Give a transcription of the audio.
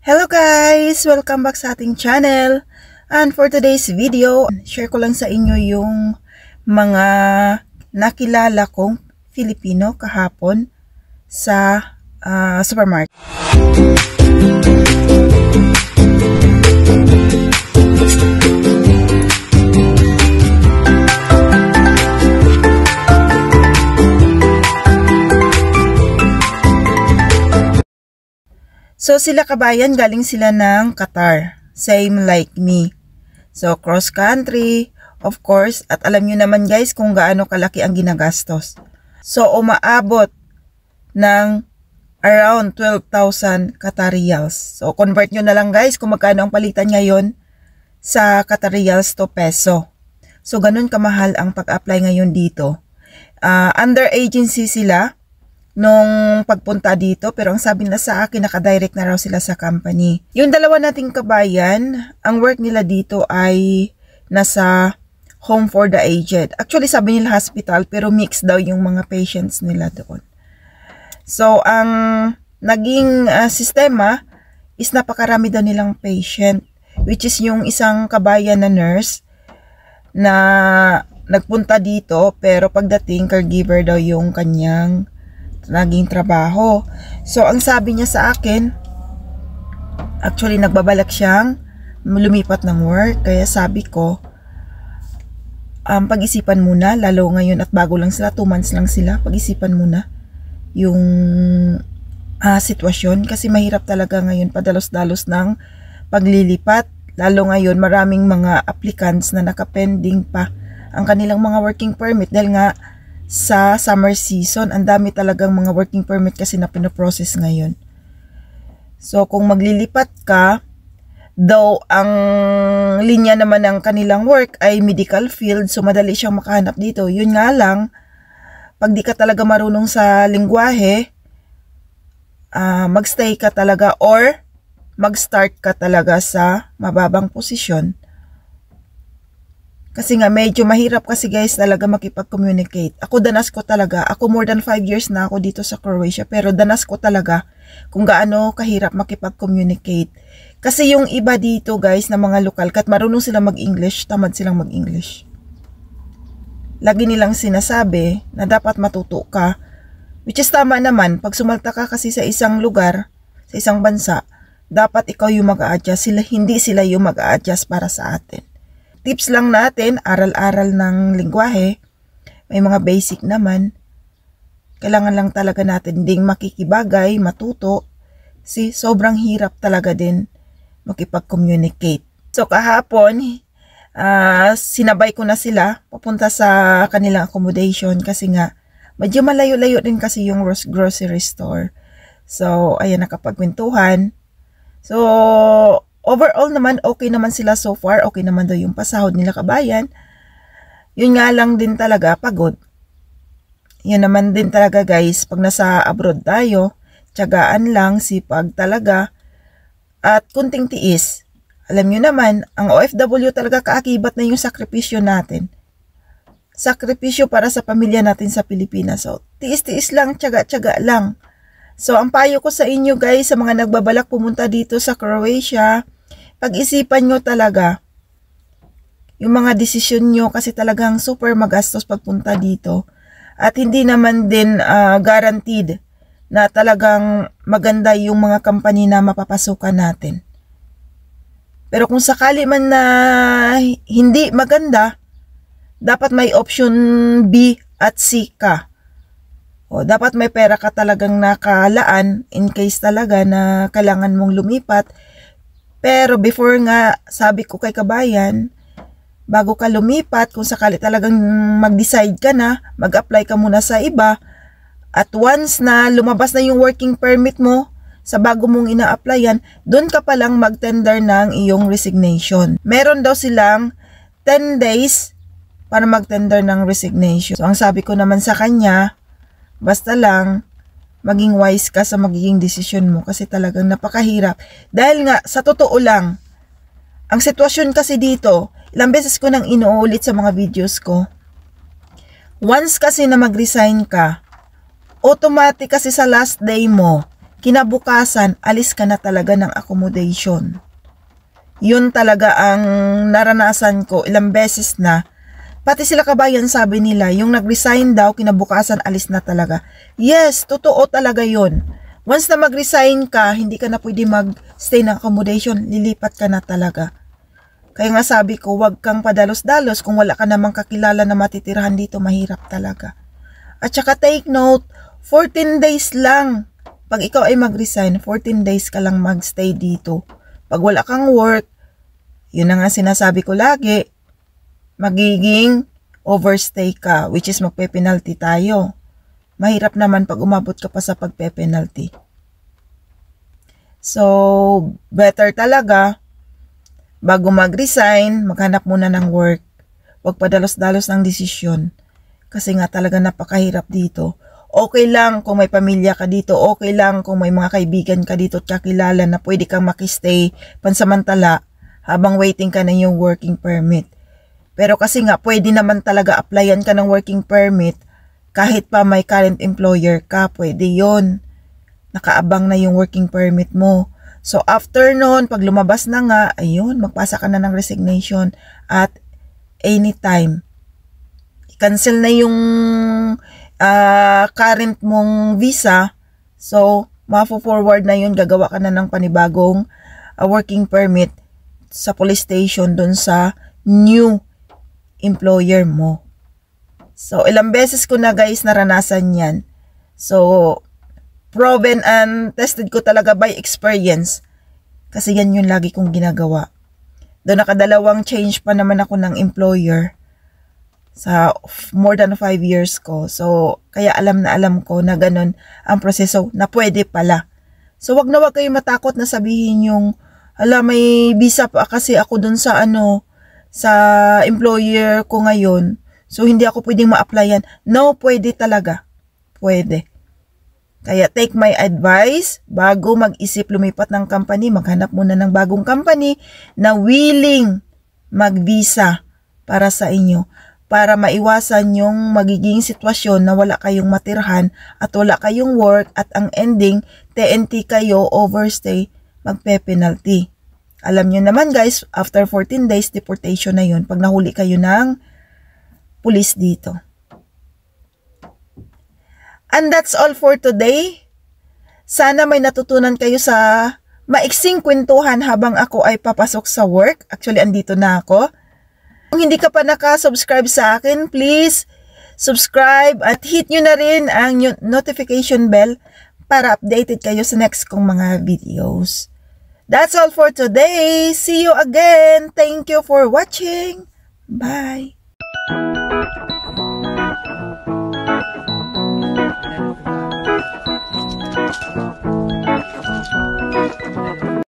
Hello guys! Welcome back sa ating channel. And for today's video, share ko lang sa inyo yung mga nakilala kong Filipino kahapon sa supermarket. So sila kabayan, galing sila ng Qatar. Same like me. So cross country, of course. At alam nyo naman guys kung gaano kalaki ang ginagastos. So umaabot ng around 12,000 Qatar Riyals. So convert nyo na lang guys kung magkano ang palitan ngayon sa Qatar Riyals to peso. So ganun kamahal ang pag-apply ngayon dito. Under agency sila nung pagpunta dito, pero ang sabi nila sa akin, nakadirect na raw sila sa company. Yung dalawa nating kabayan, ang work nila dito ay nasa home for the aged. Actually, sabi nila hospital, pero mix daw yung mga patients nila doon. So, ang naging sistema is napakarami daw nilang patient, which is yung isang kabayan na nurse na nagpunta dito, pero pagdating, caregiver daw yung kanyang naging trabaho. So, ang sabi niya sa akin, actually, nagbabalak siyang lumipat ng work. Kaya sabi ko, pag-isipan muna, lalo ngayon at bago lang sila, 2 months lang sila, pag-isipan muna yung sitwasyon. Kasi mahirap talaga ngayon padalos-dalos ng paglilipat. Lalo ngayon, maraming mga applicants na nakapending pa ang kanilang mga working permit dahil nga sa summer season, ang dami talagang mga working permit kasi na pinoprocess ngayon. So, kung maglilipat ka, though ang linya naman ng kanilang work ay medical field, so madali siyang makahanap dito. Yun nga lang, pag di ka talaga marunong sa lingwahe, magstay ka talaga or mag-start ka talaga sa mababang posisyon. Kasi nga medyo mahirap kasi guys talaga makipag-communicate. Ako danas ko talaga. Ako more than 5 years na ako dito sa Croatia. Pero danas ko talaga kung gaano kahirap makipag-communicate. Kasi yung iba dito guys na mga lokal, kahit marunong sila mag-English, tamad silang mag-English. Lagi nilang sinasabi na dapat matuto ka. Which is tama naman. Pag sumalta ka kasi sa isang lugar, sa isang bansa, dapat ikaw yung mag-a-adjust. Hindi sila yung mag-a-adjust para sa atin. Tips lang natin, aral-aral ng lingwahe, may mga basic naman. Kailangan lang talaga natin ding makikibagay, matuto. Kasi sobrang hirap talaga din makipag-communicate. So kahapon, sinabay ko na sila papunta sa kanilang accommodation kasi nga medyo malayo-layo din kasi yung grocery store. So ayan, nakapagkwentuhan. So overall naman, okay naman sila so far. Okay naman daw yung pasahod nila kabayan. Yun nga lang din talaga, pagod. Yun naman din talaga guys, pag nasa abroad tayo, tiyagaan lang, sipag talaga, at kunting tiis. Alam nyo naman, ang OFW talaga kaakibat na yung sakripisyo natin. Sakripisyo para sa pamilya natin sa Pilipinas. So, tiis-tiis lang, tiyaga-tiyaga lang. So, ang payo ko sa inyo guys, sa mga nagbabalak pumunta dito sa Croatia, pag-isipan nyo talaga yung mga desisyon nyo kasi talagang super magastos pagpunta dito. At hindi naman din guaranteed na talagang maganda yung mga company na mapapasukan natin. Pero kung sakali man na hindi maganda, dapat may option B at C ka. O, dapat may pera ka talagang nakalaan in case talaga na kailangan mong lumipat. Pero before nga, sabi ko kay kabayan, bago ka lumipat, kung sakali talagang mag-decide ka na, mag-apply ka muna sa iba, at once na lumabas na yung working permit mo, sa bago mong ina-applyan, doon ka palang mag-tender ng iyong resignation. Meron daw silang 10 days para mag-tender ng resignation. So, ang sabi ko naman sa kanya, basta lang, maging wise ka sa magiging desisyon mo kasi talagang napakahirap. Dahil nga, sa totoo lang, ang sitwasyon kasi dito, ilang beses ko nang inuulit sa mga videos ko, once kasi na mag-resign ka, automatic kasi sa last day mo, kinabukasan, alis ka na talaga ng accommodation. Yun talaga ang naranasan ko ilang beses na. Pati sila kabayan sabi nila, yung nag-resign daw, kinabukasan alis na talaga. Yes, totoo talaga yun. Once na mag-resign ka, hindi ka na pwede mag-stay ng accommodation, lilipat ka na talaga. Kaya nga sabi ko, wag kang padalos-dalos kung wala ka namang kakilala na matitirahan dito, mahirap talaga. At saka take note, 14 days lang. Pag ikaw ay mag-resign, 14 days ka lang mag-stay dito. Pag wala kang work, yun na nga sinasabi ko lagi, magiging overstay ka, which is magpe-penalty tayo. Mahirap naman pag umabot ka pa sa pagpe-penalty. So, better talaga, bago mag-resign, maghanap muna ng work. Huwag padalos-dalos ng desisyon. Kasi nga talaga napakahirap dito. Okay lang kung may pamilya ka dito, okay lang kung may mga kaibigan ka dito at kakilala na pwede kang makistay pansamantala habang waiting ka na yung working permit. Pero kasi nga, pwede naman talaga applyan ka ng working permit kahit pa may current employer ka, pwede yon. Nakaabang na yung working permit mo. So, after nun, pag lumabas na nga, ayun, magpasa ka na ng resignation at anytime. I-cancel na yung current mong visa. So, ma-forward na yun, gagawa ka na ng panibagong working permit sa police station dun sa new employer mo. So, ilang beses ko na guys naranasan yan. So, proven and tested ko talaga by experience. Kasi yan yung lagi kong ginagawa. Doon nakadalawang change pa naman ako ng employer sa more than 5 years ko. So, kaya alam na alam ko na ganun ang proseso na pwede pala. So, wag na wag kayo matakot na sabihin yung, ala, may visa pa kasi ako dun sa sa employer ko ngayon. So, hindi ako pwedeng ma-applyan. No, pwede talaga. Pwede. Kaya take my advice, bago mag-isip lumipat ng company, maghanap muna ng bagong company na willing mag-visa para sa inyo. Para maiwasan yung magiging sitwasyon na wala kayong matirhan at wala kayong work at ang ending, TNT kayo, overstay, magpe-penalty. Alam nyo naman guys, after 14 days, deportation na yun pag nahuli kayo ng pulis dito. And that's all for today. Sana may natutunan kayo sa maiksing kwentuhan habang ako ay papasok sa work. Actually, andito na ako. Kung hindi ka pa naka-subscribe sa akin, please subscribe at hit nyo na rin ang notification bell para updated kayo sa next kong mga videos. That's all for today. See you again. Thank you for watching. Bye.